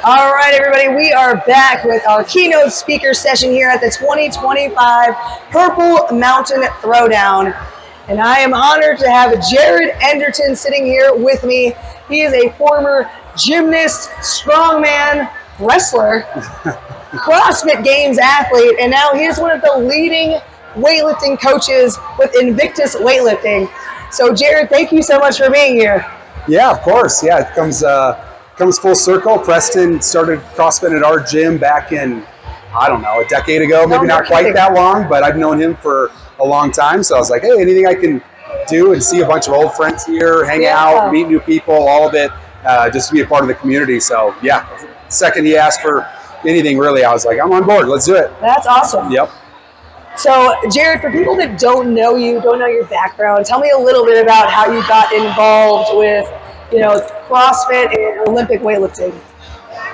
All right, everybody, we are back with our keynote speaker session here at the 2025 Purple Mountain Throwdown. And I am honored to have Jared Enderton sitting here with me. He is a former gymnast, strongman, wrestler, CrossFit Games athlete, and now he is one of the leading weightlifting coaches with Invictus Weightlifting. So, Jared, thank you so much for being here. Yeah, of course. Yeah, it comes full circle. Preston started CrossFit at our gym back in, I don't know, a decade ago. Maybe not quite that long, but I've known him for a long time. So I was like, hey, anything I can do and see a bunch of old friends here, hang out, meet new people, all of it, just to be a part of the community. So yeah, second he asked for anything really, I was like, I'm on board. Let's do it. That's awesome. Yep. So, Jared, for people that don't know you, don't know your background, tell me a little bit about how you got involved with, CrossFit and Olympic weightlifting.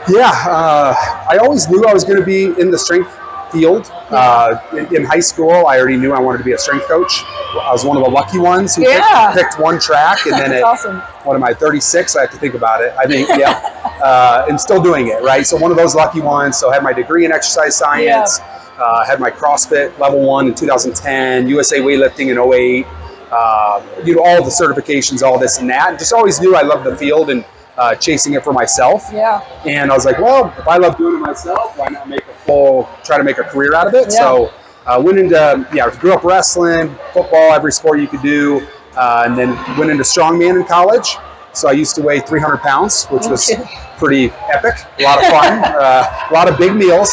Yeah, I always knew I was going to be in the strength field. In high school, I already knew I wanted to be a strength coach. I was one of the lucky ones who picked one track, and then awesome. What am I, 36? I have to think about it. I think, I'm still doing it, right? So one of those lucky ones. So I had my degree in exercise science. Had my CrossFit level 1 in 2010, USA weightlifting in 08, all the certifications, all this and that. Just always knew I loved the field and chasing it for myself. Yeah. And I was like, well, if I love doing it myself, why not try to make a career out of it? Yeah. So went into, grew up wrestling, football, every sport you could do, and then went into strongman in college. So I used to weigh 300 pounds, which was pretty epic, a lot of fun, a lot of big meals.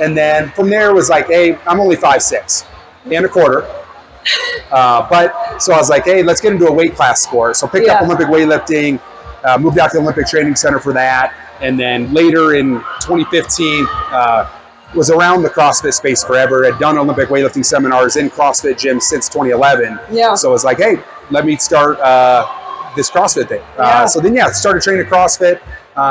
And then from there it was like, hey, I'm only 5'6" and a quarter. So I was like, hey, let's get into a weight class sport. So picked up Olympic weightlifting, moved out to the Olympic Training Center for that. And then later in 2015, was around the CrossFit space forever. Had done Olympic weightlifting seminars in CrossFit gyms since 2011. Yeah. So I was like, hey, let me start this CrossFit thing. So then, started training at CrossFit.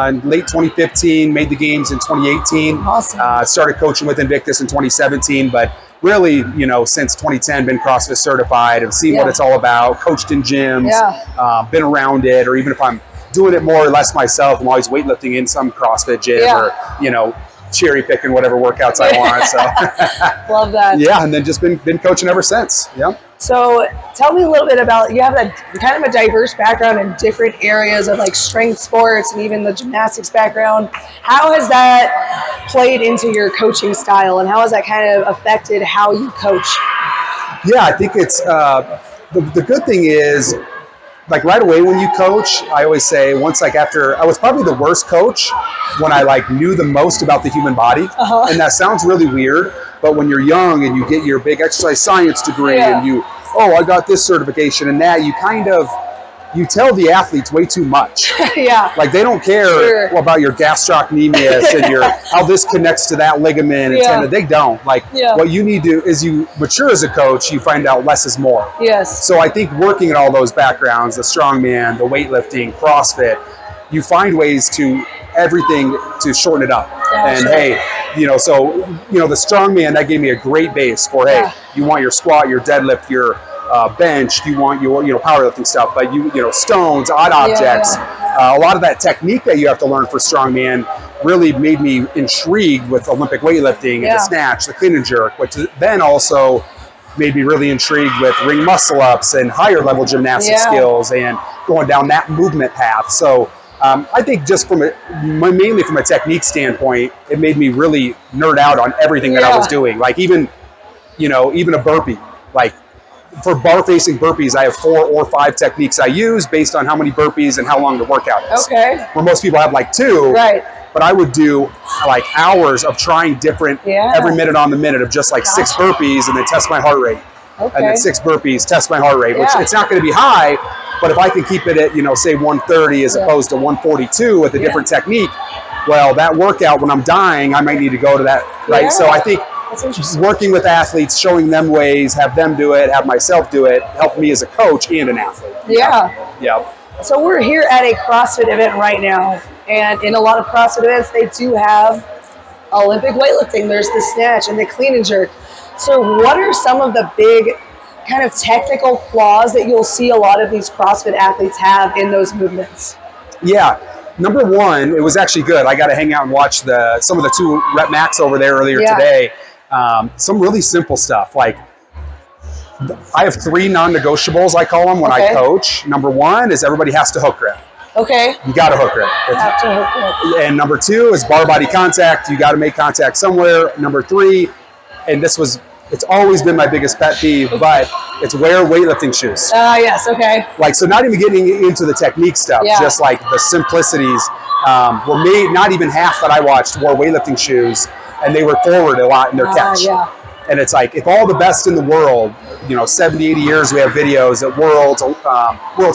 In late 2015, made the games in 2018. Awesome. Started coaching with Invictus in 2017, but really, since 2010, been CrossFit certified and seen what it's all about, coached in gyms, been around it, or even if I'm doing it more or less myself, I'm always weightlifting in some CrossFit gym or, cherry picking whatever workouts I want. So love that. Yeah, and then just been coaching ever since. Yeah. So tell me a little bit about, you have kind of a diverse background in different areas of like strength sports and even the gymnastics background. How has that played into your coaching style, and how has that kind of affected how you coach? Yeah, I think it's the good thing is, like right away when you coach, I always say I was probably the worst coach when I knew the most about the human body. And that sounds really weird, but when you're young and you get your big exercise science degree and I got this certification and that, you tell the athletes way too much. Like they don't care about your gastrocnemius and how this connects to that ligament and tendon. They don't. What you need to is you mature as a coach, you find out less is more. Yes. So I think working in all those backgrounds, the strongman, the weightlifting, CrossFit, you find ways to everything to shorten it up. And hey, the strongman, that gave me a great base for, hey, you want your squat, your deadlift, your bench, you want your powerlifting stuff, but stones, odd objects, a lot of that technique that you have to learn for strongman really made me intrigued with Olympic weightlifting and the snatch, the clean and jerk, which then also made me really intrigued with ring muscle ups and higher level gymnastic skills and going down that movement path. So I think just mainly from a technique standpoint, it made me really nerd out on everything that I was doing. Like even a burpee, like for bar facing burpees, I have 4 or 5 techniques I use based on how many burpees and how long the workout is. Okay. Where most people have 2. Right. But I would do hours of trying different, every minute on the minute of just 6 burpees and then test my heart rate. Okay. And then 6 burpees, test my heart rate, which it's not going to be high, but if I can keep it at, say 130 as opposed to 142 with a different technique, well, that workout, when I'm dying, I might need to go to that, right? So I think working with athletes, showing them ways, have them do it, have myself do it, helped me as a coach and an athlete. Yeah. So we're here at a CrossFit event right now, and in a lot of CrossFit events, they do have Olympic weightlifting. There's the snatch and the clean and jerk. So what are some of the big kind of technical flaws that you'll see a lot of these CrossFit athletes have in those movements? Yeah, number one, it was actually good. I got to hang out and watch some of the 2 rep max over there earlier today. Some really simple stuff. Like, I have 3 non-negotiables, I call them, when I coach. Number one is everybody has to hook grip. Okay. You got to hook grip. Have to hook grip. And number 2 is bar body contact. You got to make contact somewhere. Number 3, and it's always been my biggest pet peeve, but it's wear weightlifting shoes. Yes, okay. Like, so not even getting into the technique stuff, just like the simplicities. Not even half that I watched wore weightlifting shoes, and they were forward a lot in their catch. And it's like, if all the best in the world, 70, 80 years, we have videos at World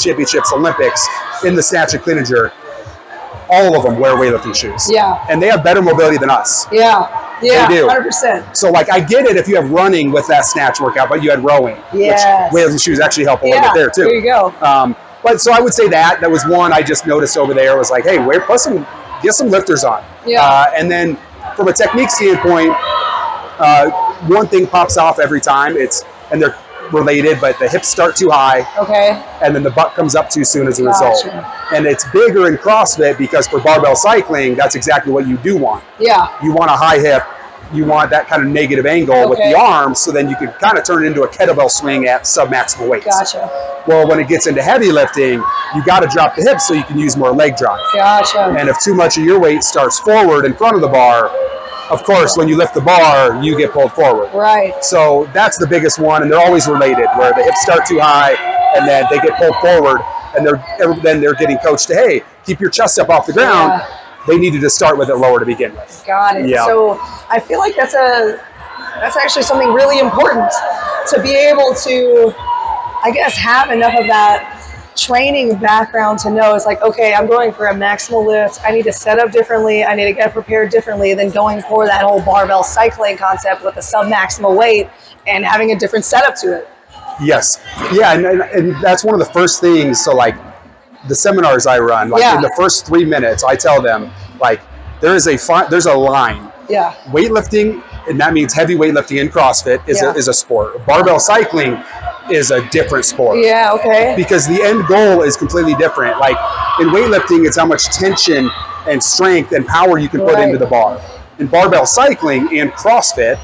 Championships, Olympics, in the snatch and clean and jerk, all of them wear weightlifting shoes. Yeah. And they have better mobility than us. Yeah. Yeah, they do. 100%. So, like, I get it if you have running with that snatch workout, but you had rowing. Yes. Which weightlifting shoes actually help a little bit there, too. There you go. But so I would say that was one I just noticed over there, was like, hey, get some lifters on. Yeah. And then from a technique standpoint, one thing pops off every time. And they're related, but the hips start too high. Okay. And then the butt comes up too soon as a result. And it's bigger in CrossFit because for barbell cycling, that's exactly what you do want. Yeah. You want a high hip. You want that kind of negative angle with the arms, so then you can kind of turn it into a kettlebell swing at sub-maximal weights. Gotcha. Well, when it gets into heavy lifting, you got to drop the hips so you can use more leg drive. Gotcha. And if too much of your weight starts forward in front of the bar, of course, when you lift the bar, you get pulled forward. Right. So that's the biggest one, and they're always related, where the hips start too high, and then they get pulled forward, and they're getting coached to, hey, keep your chest up off the ground. Yeah. They needed to start with it lower to begin with. Got it. Yeah. So I feel like that's actually something really important, to be able to, I guess, have enough of that training background to know it's like, okay, I'm going for a maximal lift. I need to set up differently. I need to get prepared differently than going for that whole barbell cycling concept with a sub-maximal weight and having a different setup to it. Yes. Yeah, and that's one of the first things. So, like, the seminars I run, like in the first 3 minutes, I tell them, like, there's a line. Yeah. Weightlifting, and that means heavy weightlifting in CrossFit is a sport. Barbell cycling is a different sport. Yeah, okay. Because the end goal is completely different. Like, in weightlifting, it's how much tension and strength and power you can put into the bar. In barbell cycling and CrossFit,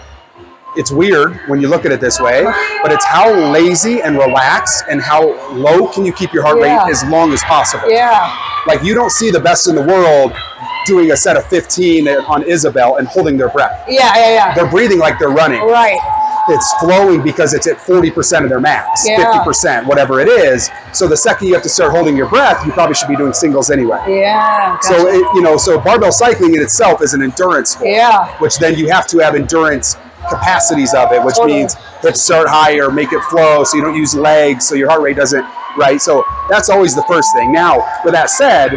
it's weird when you look at it this way, but it's how lazy and relaxed and how low can you keep your heart rate as long as possible. Yeah. Like, you don't see the best in the world doing a set of 15 on Isabel and holding their breath. Yeah. They're breathing like they're running. Right. It's flowing because it's at 40% of their max, 50%, whatever it is. So the second you have to start holding your breath, you probably should be doing singles anyway. Yeah. Gotcha. So barbell cycling in itself is an endurance sport. Yeah. Which then you have to have endurance capacities of it, which means hips start higher, make it flow so you don't use legs, so your heart rate doesn't, right? So that's always the first thing. Now, with that said,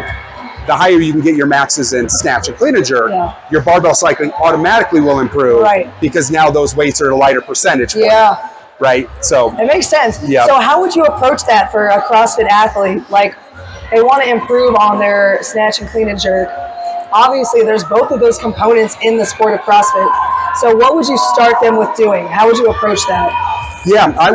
the higher you can get your maxes in snatch and clean and jerk, your barbell cycling automatically will improve, because now those weights are at a lighter percentage point. Yeah. Right? So it makes sense. Yeah. So how would you approach that for a CrossFit athlete? Like, they want to improve on their snatch and clean and jerk. Obviously, there's both of those components in the sport of CrossFit. So what would you start them with doing? How would you approach that? Yeah, I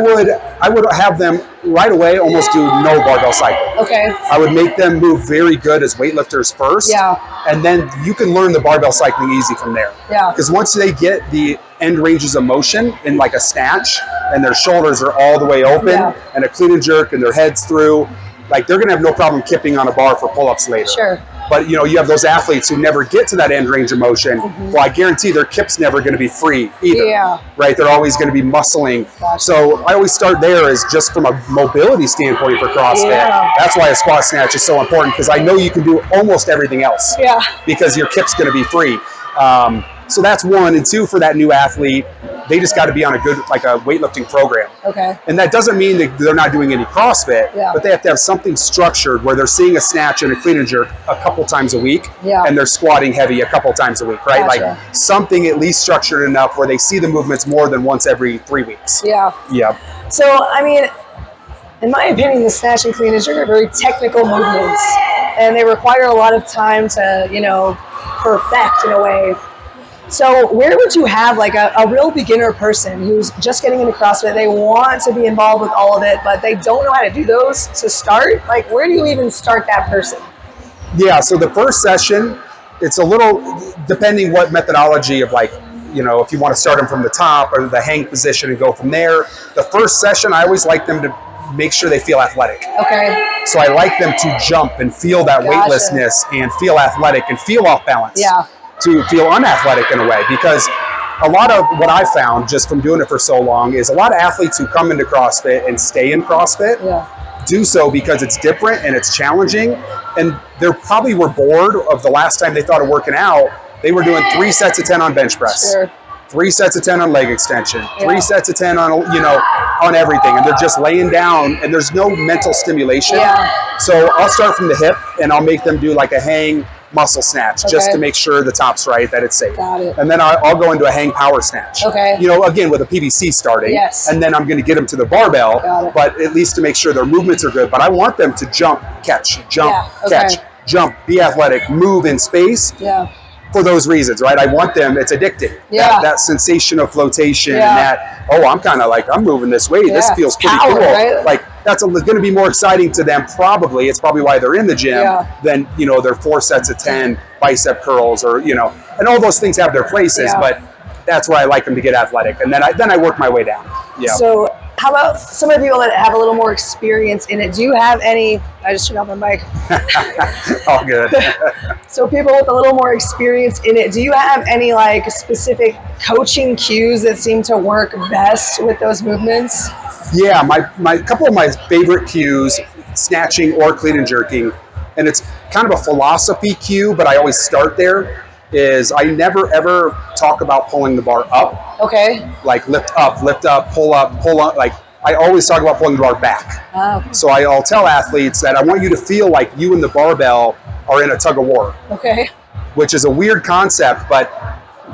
would have them right away almost do no barbell cycle. Okay. I would make them move very good as weightlifters first. Yeah. And then you can learn the barbell cycling easy from there. Yeah. Because once they get the end ranges of motion in like a snatch and their shoulders are all the way open and a clean and jerk and their head's through, like, they're going to have no problem kipping on a bar for pull-ups later. Sure. But, you have those athletes who never get to that end range of motion. Mm-hmm. Well, I guarantee their kip's never going to be free either. Yeah. Right? They're always going to be muscling. Gotcha. So I always start there as just from a mobility standpoint for CrossFit. Yeah. That's why a squat snatch is so important, because I know you can do almost everything else. Yeah. Because your kip's going to be free. So that's one. And two, for that new athlete, they just got to be on a good, like a weightlifting program. Okay. And that doesn't mean that they're not doing any CrossFit, but they have to have something structured where they're seeing a snatch and a clean and jerk a couple times a week, and they're squatting heavy a couple times a week, right? Gotcha. Like something at least structured enough where they see the movements more than once every 3 weeks. Yeah. Yeah. So, I mean, in my opinion, the snatch and clean and jerk are very technical movements, and they require a lot of time to, perfect in a way. So where would you have like a real beginner person who's just getting into CrossFit? They want to be involved with all of it, but they don't know how to do those to start. Like, where do you even start that person? Yeah, so the first session, it's a little, depending what methodology of like, if you want to start them from the top or the hang position and go from there. The first session, I always like them to make sure they feel athletic. Okay. So I like them to jump and feel that weightlessness and feel athletic and feel off balance. Yeah. To feel unathletic in a way, because a lot of what I found just from doing it for so long is a lot of athletes who come into CrossFit and stay in CrossFit do so because it's different and it's challenging, and they probably were bored of the last time they thought of working out. They were doing 3 sets of 10 on bench press, 3 sets of 10 on leg extension, 3 sets of 10 on on everything, and they're just laying down and there's no mental stimulation. So I'll start from the hip and I'll make them do like a hang muscle snatch just to make sure the top's right, that it's safe. Got it. And then I'll go into a hang power snatch. Okay. Again with a PVC starting. Yes. And then I'm going to get them to the barbell, but at least to make sure their movements are good. But I want them to jump, catch, catch, jump, be athletic, move in space. For those reasons, right? I want them, it's addicting. That sensation of flotation and that, I'm kind of like, I'm moving this way. This feels pretty cool. Right? Like, that's going to be more exciting to them probably. It's probably why they're in the gym than, their 4 sets of 10 bicep curls or, and all those things have their places, but that's where I like them to get athletic. And then I work my way down. So how about some of the people that have a little more experience in it? Do you have any, I just turned off my mic. All good. So people with a little more experience in it, do you have any like specific coaching cues that seem to work best with those movements? Yeah, my couple of my favorite cues, snatching or clean and jerking, and it's kind of a philosophy cue, but I always start there, is I never ever talk about pulling the bar up. Okay. Like lift up, pull up. Like I always talk about pulling the bar back. Okay. So I'll tell athletes that I want you to feel like you and the barbell are in a tug of war. Okay. Which is a weird concept, but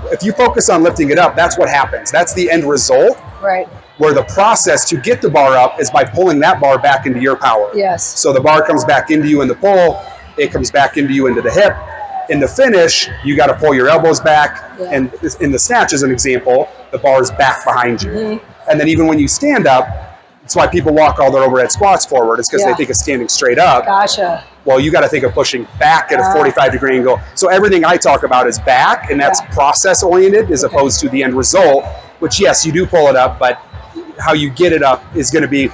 if you focus on lifting it up, that's what happens. That's the end result. Right. Where the process to get the bar up is by pulling that bar back into your power. Yes. So the bar comes back into you in the pull, it comes back into you into the hip. In the finish, you got to pull your elbows back, and in the snatch, as an example, the bar is back behind you. And then even when you stand up, that's why people walk all their overhead squats forward. It's because they think of standing straight up. Gotcha. Well, you got to think of pushing back at a 45-degree angle. So everything I talk about is back, and that's process-oriented as opposed to the end result, which, yes, you do pull it up, but how you get it up is going to be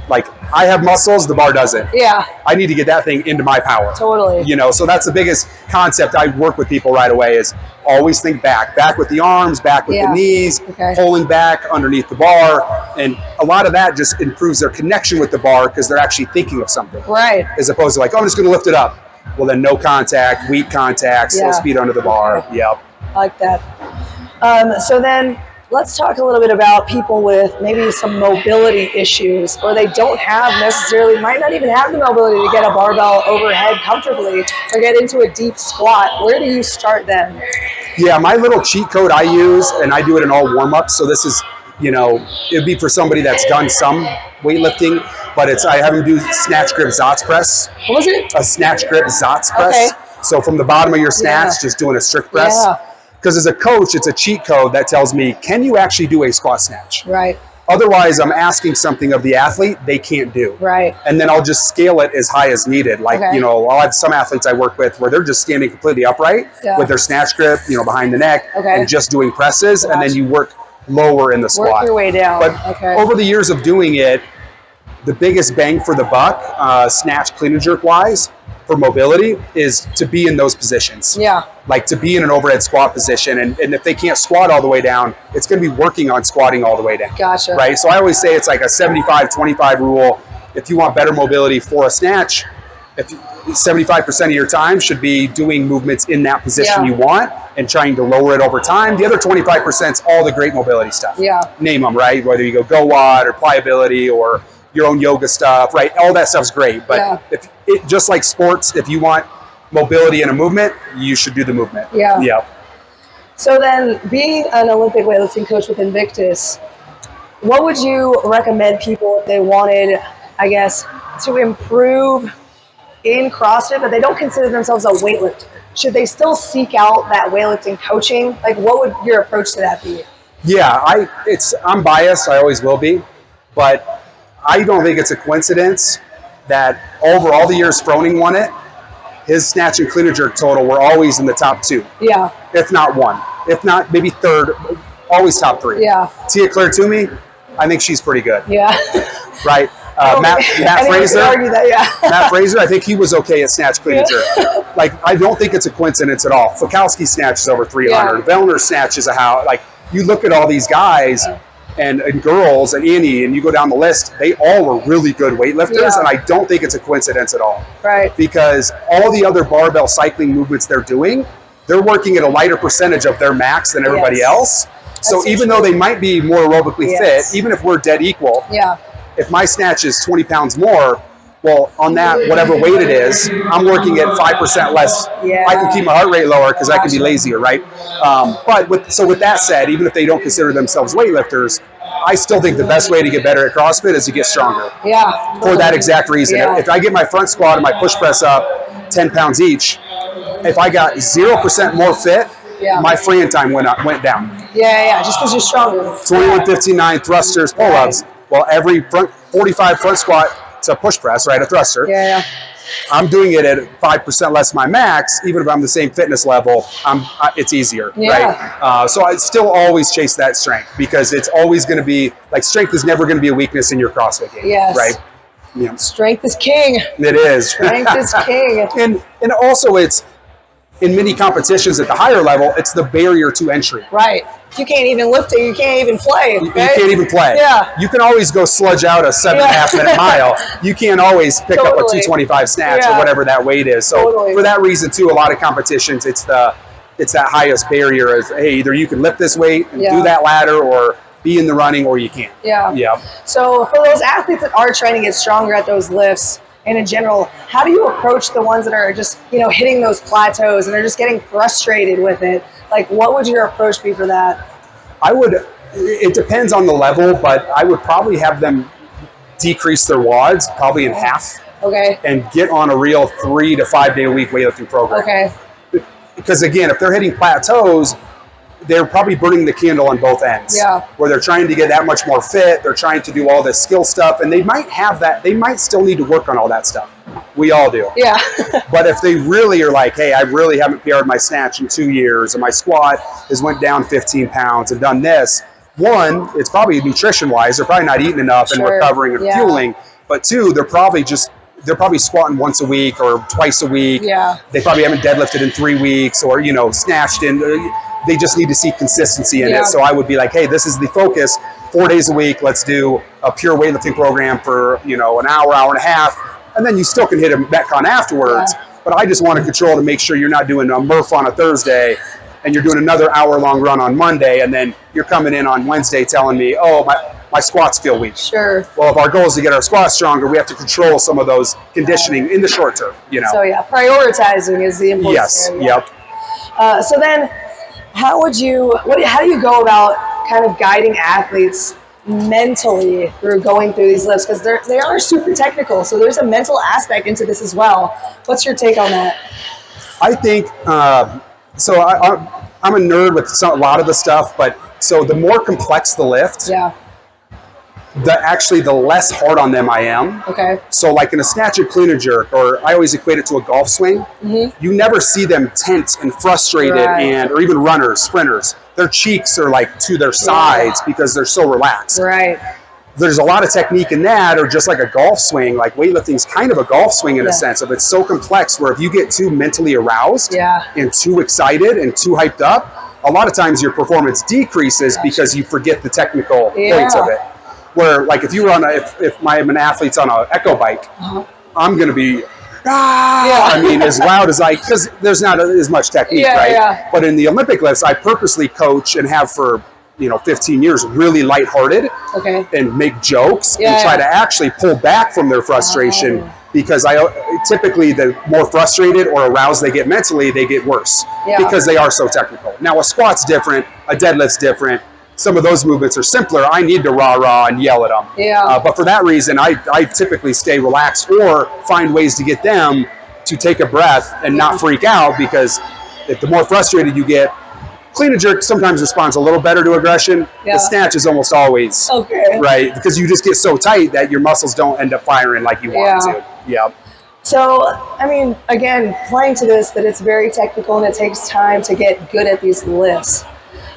like, I have muscles, the bar doesn't. Yeah. I need to get that thing into my power. Totally. So that's the biggest concept I work with people right away is always think back. Back with the arms, back with the knees, pulling back underneath the bar. And a lot of that just improves their connection with the bar because they're actually thinking of something. Right. As opposed to like, I'm just going to lift it up. Well, then no contact, weak contact, slow speed under the bar. Yep. I like that. So then, let's talk a little bit about people with maybe some mobility issues, or they don't have necessarily, might not even have the mobility to get a barbell overhead comfortably or get into a deep squat. Where do you start then? Yeah, my little cheat code I use, and I do it in all warm-ups, so this is, it'd be for somebody that's done some weightlifting, but I have them do snatch grip Zotz press. What was it? A snatch grip Zotz press. Okay. So from the bottom of your snatch, just doing a strict press. Yeah. Because as a coach, it's a cheat code that tells me, can you actually do a squat snatch? Right. Otherwise, I'm asking something of the athlete they can't do. Right. And then I'll just scale it as high as needed. Like, I'll have some athletes I work with where they're just standing completely upright with their snatch grip, behind the neck and just doing presses. And then you work lower in the squat. Work your way down. But over the years of doing it, the biggest bang for the buck, snatch, clean and jerk wise, for mobility is to be in those positions. Yeah. Like to be in an overhead squat position. And if they can't squat all the way down, it's going to be working on squatting all the way down. Gotcha. Right? So I always say it's like a 75-25 rule. If you want better mobility for a snatch, 75% of your time should be doing movements in that position you want and trying to lower it over time. The other 25% is all the great mobility stuff. Yeah. Name them, right? Whether you go GoWatt or pliability or your own yoga stuff, right? All that stuff's great. But if it, just like sports, if you want mobility in a movement, you should do the movement. Yeah. Yeah. So then, being an Olympic weightlifting coach with Invictus, what would you recommend people if they wanted, I guess, to improve in CrossFit, but they don't consider themselves a weightlifter? Should they still seek out that weightlifting coaching? Like, what would your approach to that be? Yeah, I'm biased. I always will be, but I don't think it's a coincidence that over all the years Froning won it, his snatch and clean and jerk total were always in the top 2. Yeah. If not 1. If not, maybe 3rd. Always top 3. Yeah. Tia Claire Toomey, I think she's pretty good. Yeah. Right? Matt Fraser. Argue that, yeah. Matt Fraser, I think he was okay at snatch, clean, and jerk. Like, I don't think it's a coincidence at all. Fikowski snatches over 300. Vellner snatches a how. Like, you look at all these guys and girls and Annie, and you go down the list, they all were really good weightlifters, and I don't think it's a coincidence at all. Right. Because all the other barbell cycling movements they're doing, they're working at a lighter percentage of their max than everybody else. So even though they might be more aerobically fit, even if we're dead equal, if my snatch is 20 pounds more, well, on that, whatever weight it is, I'm working at 5% less. I can keep my heart rate lower because I can be lazier, right? But with that said, even if they don't consider themselves weightlifters, I still think the best way to get better at CrossFit is to get stronger. Yeah. For that exact reason. If I get my front squat and my push press up 10 pounds each, if I got 0% more fit, my freeing time went down. Yeah, just because you're stronger. 21:59 thrusters, pull-ups. Well, every 45 front squat to push press, right, a thruster. I'm doing it at 5% less my max, even if I'm the same fitness level, it's easier, right? So I still always chase that strength because it's always going to be, like, strength is never going to be a weakness in your CrossFit game, right? Yeah. Strength is king. It is. Strength is king. And also it's, in many competitions at the higher level, it's the barrier to entry. Right. You can't even lift it. You can't even play. You can't even play. Yeah. You can always go sludge out a 7.5 minute mile. You can't always pick up a 225 snatch or whatever that weight is. So for that reason too, a lot of competitions, it's that highest barrier of, hey, either you can lift this weight and do that ladder or be in the running or you can't. Yeah. So for those athletes that are trying to get stronger at those lifts, and in general, how do you approach the ones that are just, hitting those plateaus and they're just getting frustrated with it? Like, what would your approach be for that? It depends on the level, but I would probably have them decrease their WODs probably in half. Okay. And get on a real 3 to 5 day a week weightlifting program. Okay. Because again, if they're hitting plateaus, they're probably burning the candle on both ends. Yeah. Where they're trying to get that much more fit, they're trying to do all this skill stuff, and they might have that, they might still need to work on all that stuff. We all do. Yeah. But if they really are like, hey, I really haven't PR'd my snatch in 2 years, and my squat has went down 15 pounds and done this, one, it's probably nutrition-wise, they're probably not eating enough and recovering and fueling, but two, they're probably squatting once a week or twice a week. Yeah. They probably haven't deadlifted in 3 weeks or, snatched in. They just need to see consistency in it. So I would be like, hey, this is the focus. 4 days a week, let's do a pure weightlifting program for, an hour, hour and a half. And then you still can hit a Metcon afterwards. But I just want to control to make sure you're not doing a Murph on a Thursday and you're doing another hour-long run on Monday. And then you're coming in on Wednesday telling me, oh, my squats feel weak. Sure. Well, if our goal is to get our squats stronger, we have to control some of those conditioning in the short term, So prioritizing is the important area. Yep. So then, how do you go about kind of guiding athletes mentally through going through these lifts? Because they are super technical, so there's a mental aspect into this as well. What's your take on that? I think, so I'm a nerd with a lot of the stuff, but so the more complex the lift, the less hard on them I am. Okay. So like in a snatch and clean and jerk, or I always equate it to a golf swing, you never see them tense and frustrated or even runners, sprinters. Their cheeks are like to their sides because they're so relaxed. Right. There's a lot of technique in that, or just like a golf swing, like weightlifting is kind of a golf swing in a sense of it's so complex where if you get too mentally aroused and too excited and too hyped up, a lot of times your performance decreases because you forget the technical points of it. Where like if you were on if an athlete's on an echo bike, I'm going to be, I mean, as loud as because there's not as much technique, right? Yeah. But in the Olympic lifts, I purposely coach and have for 15 years, really lighthearted and make jokes and try to actually pull back from their frustration because typically the more frustrated or aroused they get mentally, they get worse because they are so technical. Now a squat's different, a deadlift's different. Some of those movements are simpler. I need to rah-rah and yell at them. But for that reason, I typically stay relaxed or find ways to get them to take a breath and not freak out because if the more frustrated you get, clean and jerk sometimes responds a little better to aggression. The snatch is almost always right because you just get so tight that your muscles don't end up firing like you want to. So, I mean, again, playing to this, that it's very technical and it takes time to get good at these lifts.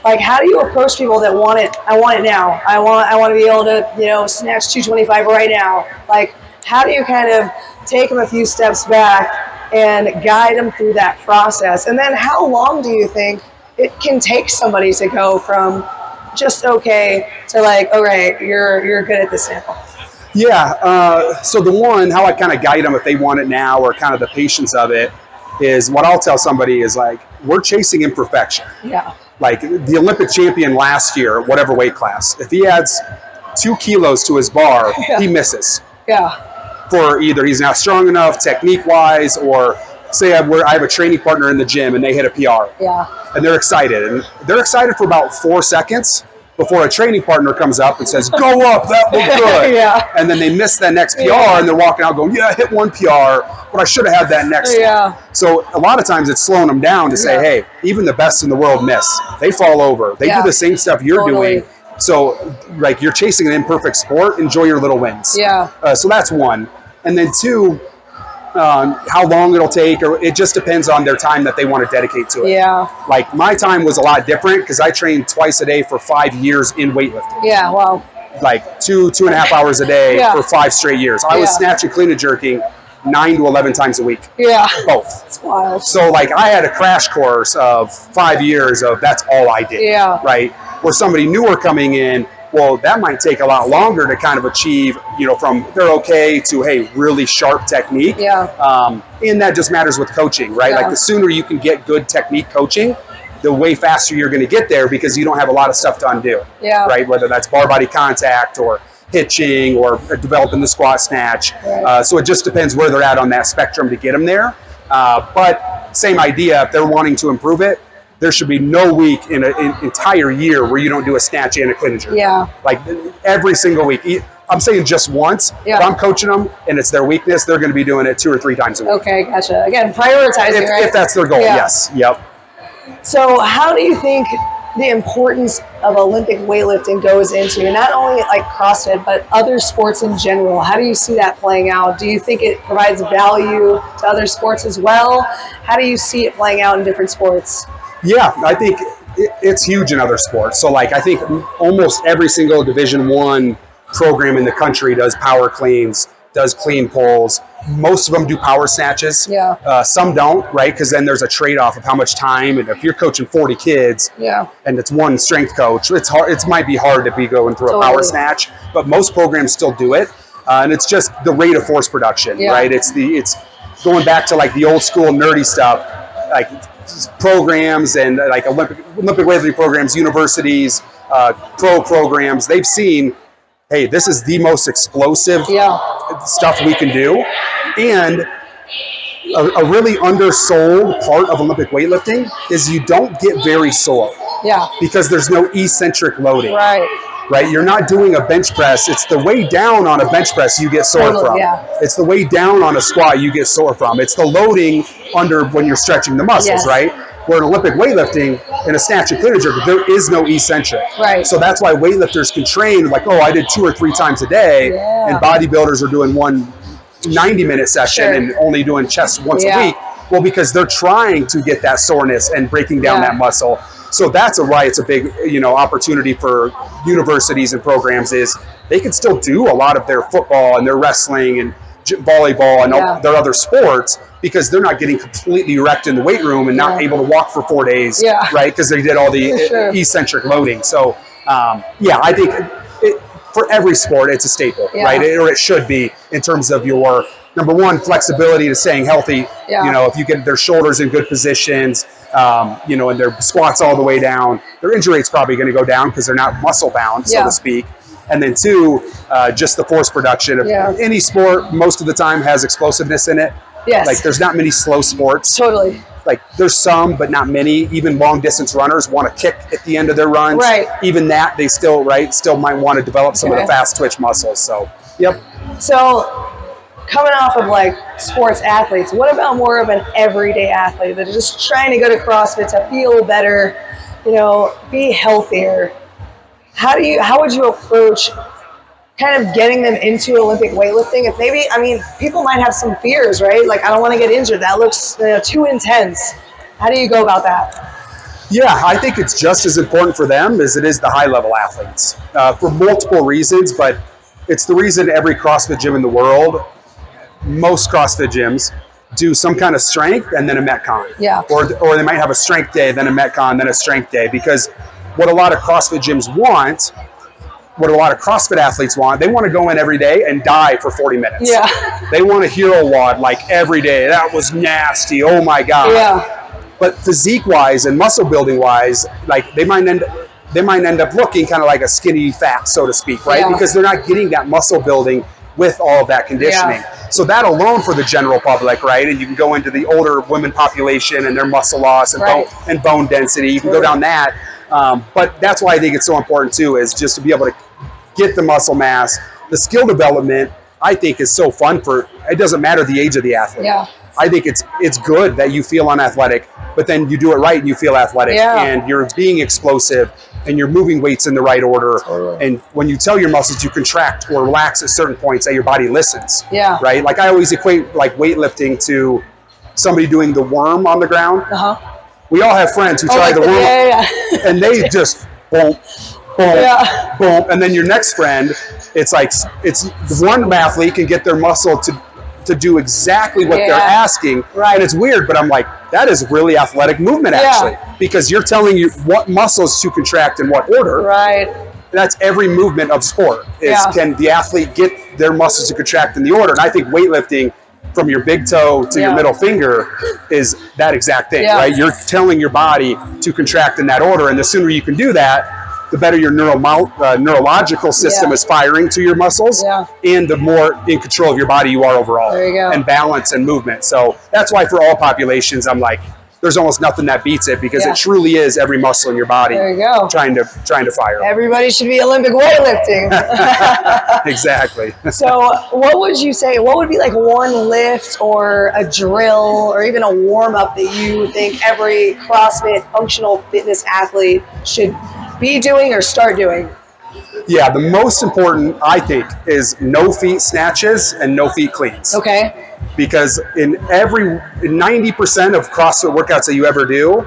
Like, how do you approach people that want it? I want it now. I want to be able to, you know, snatch 225 right now. Like, how do you kind of take them a few steps back and guide them through that process? And then how long do you think it can take somebody to go from just okay to like, all right, you're good at this sample? Yeah. So the one, how I kind of guide them if they want it now, or kind of the patience of it, is what I'll tell somebody is like, we're chasing imperfection. Yeah. Like the Olympic champion last year, whatever weight class, if he adds 2 kilos to his bar, he misses. Yeah. For either he's not strong enough technique-wise, or say I have a training partner in the gym and they hit a PR. Yeah. And they're excited. And they're excited for about 4 seconds before a training partner comes up and says, go up, that looked good. Yeah. And then they miss that next PR and they're walking out going, yeah, I hit 1 PR, but I should have had that next one. So a lot of times it's slowing them down to say, hey, even the best in the world miss. They fall over. They do the same stuff you're doing. So like, you're chasing an imperfect sport, enjoy your little wins. Yeah. So that's one. And then 2, how long it'll take, or it just depends on their time that they want to dedicate to it. Yeah. Like my time was a lot different because I trained twice a day for 5 years in weightlifting. Yeah, wow. Like 2.5 hours a day for 5 straight years. I was snatching, clean and jerking 9 to 11 times a week. Yeah. Both. It's wild. So like I had a crash course of 5 years of that's all I did. Yeah. Right? Where somebody newer coming in, well, that might take a lot longer to kind of achieve, you know, from they're okay to, hey, really sharp technique. Yeah. And that just matters with coaching, right? Like the sooner you can get good technique coaching, the way faster you're going to get there because you don't have a lot of stuff to undo. Yeah. Right? Whether that's bar body contact or hitching or developing the squat snatch. Right. So it just depends where they're at on that spectrum to get them there. But same idea, if they're wanting to improve it, there should be no week in an entire year where you don't do a snatch and a clean and jerk. Yeah. Like every single week. I'm saying just once. Yeah. If I'm coaching them and it's their weakness, they're going to be doing it 2 or 3 times a week. Okay, gotcha. Again, prioritizing, right? If that's their goal, yes. Yep. So how do you think the importance of Olympic weightlifting goes into not only like CrossFit, but other sports in general? How do you see that playing out? Do you think it provides value to other sports as well? How do you see it playing out in different sports? Yeah, I think it's huge in other sports. So like I think almost every single Division I program in the country does power cleans, does clean pulls. Most of them do power snatches. Yeah. Some don't, right? Because then there's a trade-off of how much time. And if you're coaching 40 kids and it's one strength coach, it's hard. It might be hard to be going through a power snatch, but most programs still do it. And it's just the rate of force production, right? It's going back to like the old school nerdy stuff, like programs and like Olympic weightlifting programs, universities, pro programs. They've seen, hey, this is the most explosive stuff we can do. And a really undersold part of Olympic weightlifting is you don't get very sore. Yeah. Because there's no eccentric loading. Right. You're not doing a bench press. It's the way down on a bench press you get sore from. Yeah. It's the way down on a squat you get sore from. It's the loading under when you're stretching the muscles, right? Where in Olympic weightlifting, in a snatch and clean and jerk, there is no eccentric. Right. So that's why weightlifters can train like, oh, I did 2 or 3 times a day, and bodybuilders are doing one 90-minute session and only doing chest once a week. Well, because they're trying to get that soreness and breaking down that muscle. So that's why it's a big, opportunity for universities and programs is they can still do a lot of their football and their wrestling and volleyball and all their other sports because they're not getting completely wrecked in the weight room and not able to walk for 4 days, right? Because they did all the eccentric loading. So, I think for every sport, it's a staple, right? Or it should be in terms of your, number one, flexibility to staying healthy. If you get their shoulders in good positions, and their squats all the way down, their injury rate's probably going to go down because they're not muscle bound, so to speak. And then 2, just the force production of any sport most of the time has explosiveness in it. Yes. Like there's not many slow sports. Totally. Like there's some, but not many. Even long distance runners want to kick at the end of their runs. Right. Even that they still might want to develop some of the fast twitch muscles. So, So coming off of like sports athletes, what about more of an everyday athlete that is just trying to go to CrossFit to feel better, be healthier? How would you approach kind of getting them into Olympic weightlifting? If maybe, I mean, people might have some fears, right? Like, I don't want to get injured. That looks too intense. How do you go about that? Yeah, I think it's just as important for them as it is the high-level athletes for multiple reasons, but it's the reason every CrossFit gym in the world, most CrossFit gyms, do some kind of strength and then a Metcon. Yeah. Or they might have a strength day, then a Metcon, then a strength day, because what a lot of CrossFit gyms want, what a lot of CrossFit athletes want, they want to go in every day and die for 40 minutes. Yeah. They want a hero WOD like every day. That was nasty. Oh my God. Yeah. But physique-wise and muscle building-wise, like they might end up looking kind of like a skinny fat, so to speak, right? Yeah. Because they're not getting that muscle building with all of that conditioning. Yeah. So that alone for the general public, right? And you can go into the older women population and their muscle loss and, right. bone density. You can go down that. But that's why I think it's so important too, is just to be able to get the muscle mass. The skill development, I think, is so fun it doesn't matter the age of the athlete. Yeah. I think it's good that you feel unathletic, but then you do it right and you feel athletic, and you're being explosive and you're moving weights in the right order. Totally. And when you tell your muscles to contract or relax at certain points, that your body listens. Yeah. Right? Like I always equate like weightlifting to somebody doing the worm on the ground. Uh-huh. We all have friends who try the worm and they just boom, boom, boom. And then your next friend, it's like one athlete can get their muscle to do exactly what they're asking. Right. And it's weird, but I'm like, that is really athletic movement actually, because you're telling you what muscles to contract in what order. Right. That's every movement of sport can the athlete get their muscles to contract in the order. And I think weightlifting from your big toe to your middle finger is that exact thing, right? You're telling your body to contract in that order. And the sooner you can do that, the better your neurological system is firing to your muscles, and the more in control of your body you are overall. There you go. And balance and movement. So that's why for all populations, I'm like, there's almost nothing that beats it, because it truly is every muscle in your body trying to fire. Everybody should be Olympic weightlifting. Exactly. So what would you say, what would be like one lift or a drill or even a warm-up that you think every CrossFit functional fitness athlete should be doing or start doing? Yeah, the most important, I think, is no feet snatches and no feet cleans. Okay. Because in 90% of CrossFit workouts that you ever do,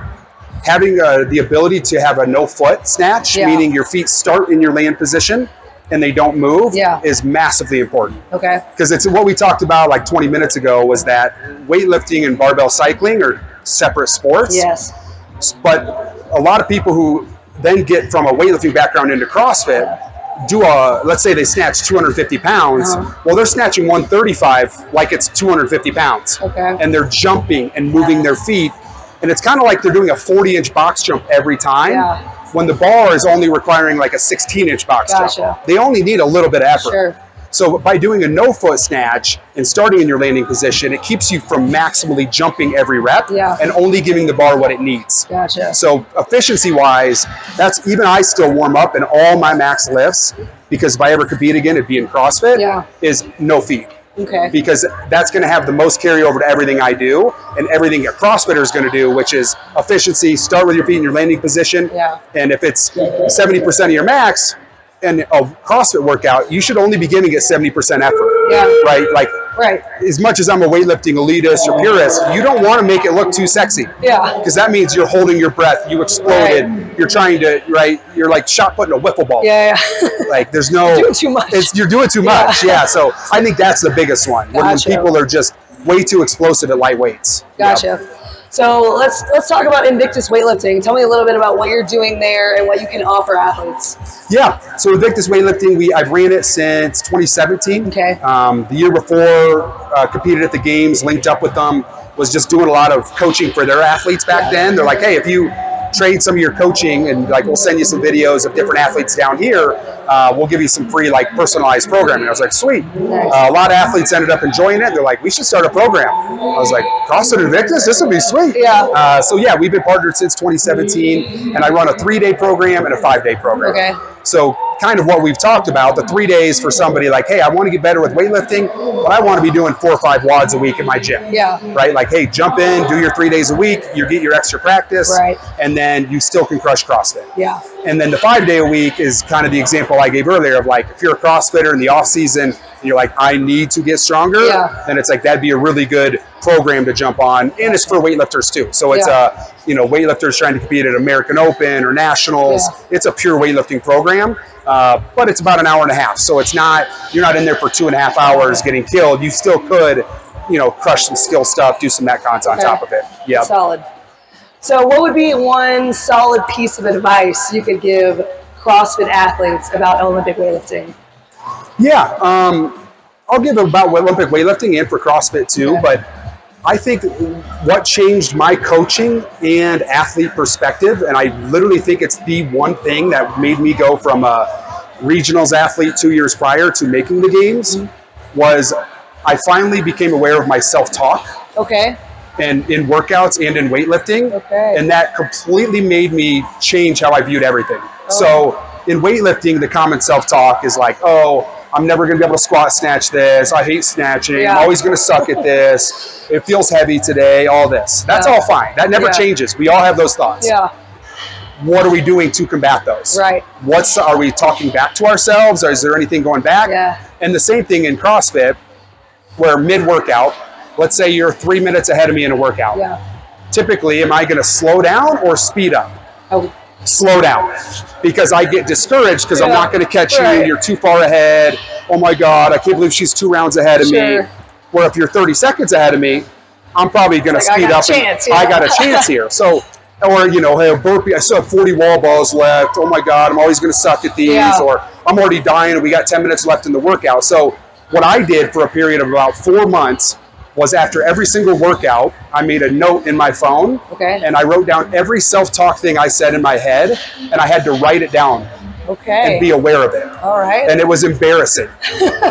having the ability to have a no foot snatch, meaning your feet start in your land position and they don't move, is massively important. Okay. Because it's what we talked about like 20 minutes ago, was that weightlifting and barbell cycling are separate sports. Yes. But a lot of people who then get from a weightlifting background into CrossFit, let's say they snatch 250 pounds, well, they're snatching 135 like it's 250 pounds. Okay. And they're jumping and moving their feet. And it's kind of like they're doing a 40-inch box jump every time, when the bar is only requiring like a 16-inch box jump. They only need a little bit of effort. Sure. So by doing a no-foot snatch and starting in your landing position, it keeps you from maximally jumping every rep and only giving the bar what it needs. Gotcha. So efficiency-wise, that's even I still warm up in all my max lifts, because if I ever compete again, it'd be in CrossFit, is no feet. Okay. Because that's going to have the most carryover to everything I do and everything a CrossFitter is going to do, which is efficiency. Start with your feet in your landing position. Yeah. And if it's 70% of your max, and a CrossFit workout, you should only be giving it 70% effort. Yeah. Right? Like, as much as I'm a weightlifting elitist or purist, you don't want to make it look too sexy. Yeah. Because that means you're holding your breath, you exploded, you're trying to, you're like shot putting a wiffle ball. Yeah. Like there's no... You're doing too much. You're doing too much, So I think that's the biggest one. When people are just way too explosive at light weights. Gotcha. Yep. So let's talk about Invictus weightlifting. Tell me a little bit about what you're doing there and what you can offer athletes. Yeah, so Invictus weightlifting, I've ran it since 2017. Okay. The year before, competed at the games, linked up with them, was just doing a lot of coaching for their athletes back then. They're like, hey, if you trade some of your coaching and like we'll send you some videos of different athletes down here, we'll give you some free like personalized programming. I was like, sweet. A lot of athletes ended up enjoying it. They're like, we should start a program. I was like, CrossFit Invictus, this would be sweet. Yeah. So yeah, we've been partnered since 2017, and I run a 3-day program and a 5-day program. Okay. So kind of what we've talked about, the 3 days for somebody like, hey, I want to get better with weightlifting, but I want to be doing 4 or 5 WODs a week in my gym. Yeah. Right? Like, hey, jump in, do your 3 days a week, you get your extra practice, right, and then you still can crush CrossFit. Yeah. And then the 5 day a week is kind of the example I gave earlier of like, if you're a CrossFitter in the off season and you're like, I need to get stronger, then it's like, that'd be a really good program to jump on. And it's for weightlifters too. So it's weightlifters trying to compete at American Open or Nationals. It's a pure weightlifting program. But it's about an hour and a half. So it's not, you're not in there for 2.5 hours getting killed. You still could, crush some skill stuff, do some metcons on top of it. Yeah. Solid. So what would be one solid piece of advice you could give CrossFit athletes about Olympic weightlifting? Yeah. I'll give about Olympic weightlifting and for CrossFit too, but I think what changed my coaching and athlete perspective, and I literally think it's the one thing that made me go from a regionals athlete 2 years prior to making the games, was I finally became aware of my self-talk. Okay. And in workouts and in weightlifting. Okay. And that completely made me change how I viewed everything. So in weightlifting, the common self-talk is like, oh, I'm never going to be able to squat snatch this. I hate snatching. I'm always going to suck at this. It feels heavy today, all this. That's all fine. That never changes. We all have those thoughts. Yeah. What are we doing to combat those? Right. Are we talking back to ourselves? Or is there anything going back? Yeah. And the same thing in CrossFit, where mid-workout, let's say you're 3 minutes ahead of me in a workout. Yeah. Typically, am I going to slow down or speed up? Oh. Slow down, because I get discouraged because I'm not going to catch you. You're too far ahead. Oh my God, I can't believe she's 2 rounds ahead of me. Where if you're 30 seconds ahead of me, I'm probably going to speed up. I got a chance here. So, or hey, a burpee. I still have 40 wall balls left. Oh my God, I'm always going to suck at these. Or I'm already dying and we got 10 minutes left in the workout. So what I did for a period of about 4 months was after every single workout, I made a note in my phone, and I wrote down every self-talk thing I said in my head, and I had to write it down and be aware of it. All right. And it was embarrassing.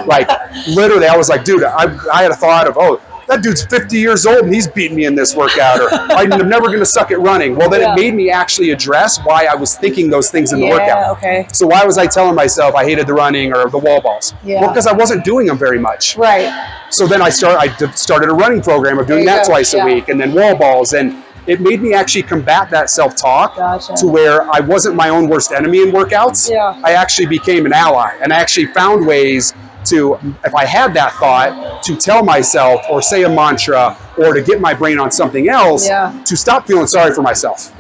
Like, literally, I was like, dude, I had a thought of, oh, that dude's 50 years old and he's beating me in this workout, or I'm never going to suck at running. Well, then it made me actually address why I was thinking those things in the workout. Okay. So why was I telling myself I hated the running or the wall balls? Well, because I wasn't doing them very much. Right. So then I started a running program of doing that twice a week, and then wall balls, and it made me actually combat that self-talk to where I wasn't my own worst enemy in workouts. I actually became an ally, and I actually found ways to, if I had that thought, to tell myself or say a mantra or to get my brain on something else to stop feeling sorry for myself.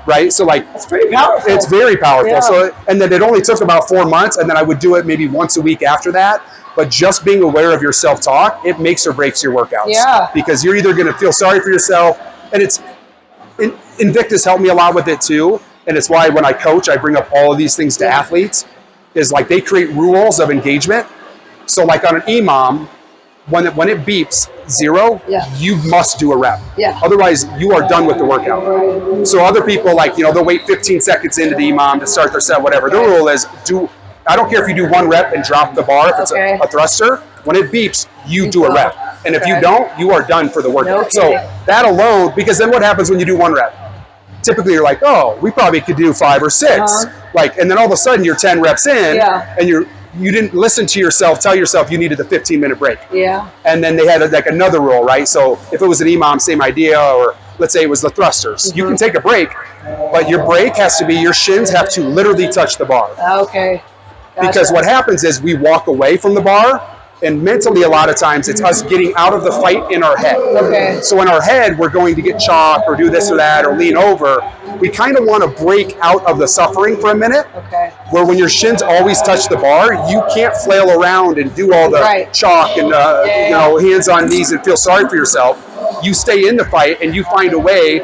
Right? So like, it's pretty powerful. It's very powerful. So, and then it only took about 4 months, and then I would do it maybe once a week after that. But just being aware of your self-talk, it makes or breaks your workouts. Because you're either going to feel sorry for yourself, and Invictus helped me a lot with it too. And it's why when I coach, I bring up all of these things to athletes, is like they create rules of engagement. So like on an EMOM, when it beeps 0, you must do a rep. Otherwise, you are done with the workout. So other people, like, they'll wait 15 seconds into the EMOM to start their set, whatever. The rule is, I don't care if you do 1 rep and drop the bar, if it's a thruster, when it beeps, you do a rep. And if you don't, you are done for the workout. So that alone, because then what happens when you do 1 rep? Typically you're like, oh, we probably could do 5 or 6. And then all of a sudden you're 10 reps in, and you didn't listen to yourself, tell yourself you needed a 15-minute break. And then they had like another rule, right? So if it was an EMOM, same idea, or let's say it was the thrusters. You can take a break, but your break has to be, your shins have to literally touch the bar. Because what happens is we walk away from the bar, and mentally a lot of times it's us getting out of the fight in our head. So in our head, we're going to get chalk or do this or that or lean over. We kind of want to break out of the suffering for a minute, where when your shins always touch the bar, you can't flail around and do all the chalk and hands on knees and feel sorry for yourself. You stay in the fight and you find a way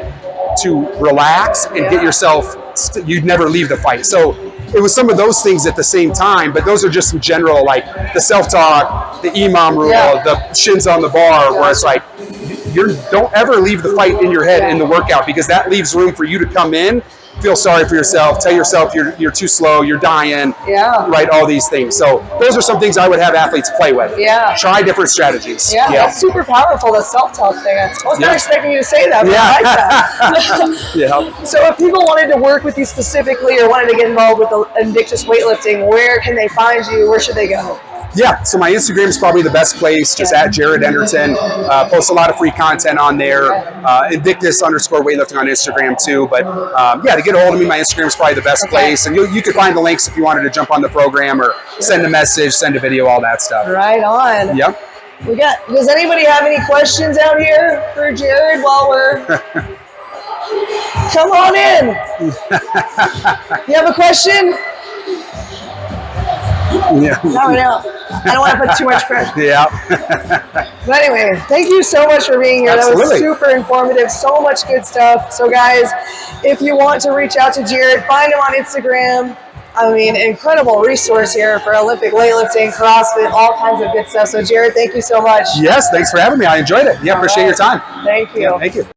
to relax and get yourself, you'd never leave the fight. So it was some of those things at the same time, but those are just some general, like the self-talk, the EMOM rule, the shins on the bar, where it's like, don't ever leave the fight in your head in the workout, because that leaves room for you to come in feel sorry for yourself, tell yourself you're too slow, you're dying, Yeah. right? All these things. So those are some things I would have athletes play with. Yeah. Try different strategies. Yeah, that's super powerful, the self-talk thing. I was not expecting you to say that, but Yeah. I like that. Yeah. So if people wanted to work with you specifically or wanted to get involved with the Invictus weightlifting, where can they find you? Where should they go? Yeah, so my Instagram is probably the best place, just at Jared Enderton. Post a lot of free content on there. Invictus _weightlifting on Instagram too. But yeah, to get a hold of me, my Instagram is probably the best place. And you could find the links if you wanted to jump on the program or send a message, send a video, all that stuff. Right on. Yep. Does anybody have any questions out here for Jared while we're... Come on in. You have a question? Yeah. No. I don't want to put too much pressure. Yeah. But anyway, thank you so much for being here. Absolutely. That was super informative. So much good stuff. So guys, if you want to reach out to Jared, find him on Instagram. I mean, incredible resource here for Olympic weightlifting, CrossFit, all kinds of good stuff. So Jared, thank you so much. Yes, thanks for having me. I enjoyed it. Yeah, appreciate your time. Thank you. Yeah, thank you.